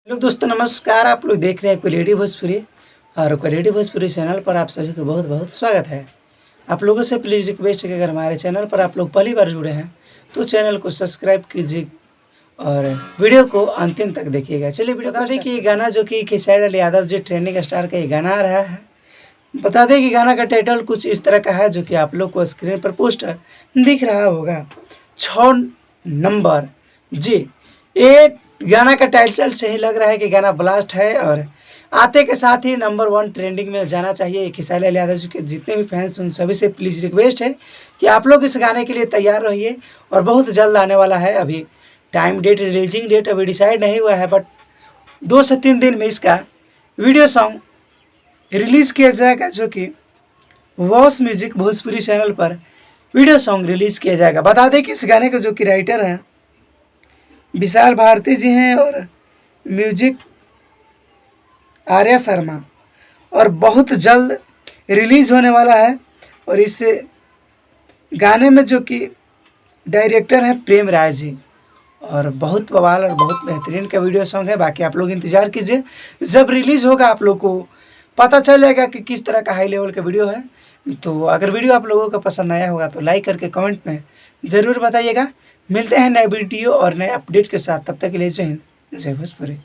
Hello दोस्तों नमस्कार। आप लोग देख रहे हैं क्वालिटी भोजपुरी और क्वालिटी भोजपुरी चैनल पर आप सभी को बहुत बहुत स्वागत है। आप लोगों से प्लीज़ रिक्वेस्ट है कि अगर हमारे चैनल पर आप लोग पहली बार जुड़े हैं तो चैनल को सब्सक्राइब कीजिए और वीडियो को अंतिम तक देखिएगा। चलिए वीडियो बता दें कि ये गाना जो कि खेसारी लाल यादव जी ट्रेंडिंग स्टार का ये गाना आ रहा है। बता दें कि गाना का टाइटल कुछ इस तरह का है जो कि आप लोग को स्क्रीन पर पोस्टर दिख रहा होगा। 6 नंबर जी, ये गाना का टाइटल से ही लग रहा है कि गाना ब्लास्ट है और आते के साथ ही नंबर 1 ट्रेंडिंग में जाना चाहिए। खेसारी लाल यादव जी के जितने भी फैंस उन सभी से प्लीज़ रिक्वेस्ट है कि आप लोग इस गाने के लिए तैयार रहिए और बहुत जल्द आने वाला है। अभी टाइम डेट रिलीजिंग डेट अभी डिसाइड नहीं हुआ है, बट 2 से 3 दिन में इसका वीडियो सॉन्ग रिलीज़ किया जाएगा जो कि वॉस म्यूजिक भोजपुरी चैनल पर वीडियो सॉन्ग रिलीज़ किया जाएगा। बता दें कि इस गाने के जो कि राइटर हैं विशाल भारती जी हैं और म्यूजिक आर्या शर्मा, और बहुत जल्द रिलीज़ होने वाला है। और इस गाने में जो कि डायरेक्टर हैं प्रेम राय जी, और बहुत बवाल और बहुत बेहतरीन का वीडियो सॉन्ग है। बाकी आप लोग इंतज़ार कीजिए, जब रिलीज़ होगा आप लोग को पता चल जाएगा कि किस तरह का हाई लेवल का वीडियो है। तो अगर वीडियो आप लोगों को पसंद आया होगा तो लाइक करके कमेंट में ज़रूर बताइएगा। मिलते हैं नए वीडियो और नए अपडेट के साथ, तब तक के लिए जय हिंद जय भोजपुरी।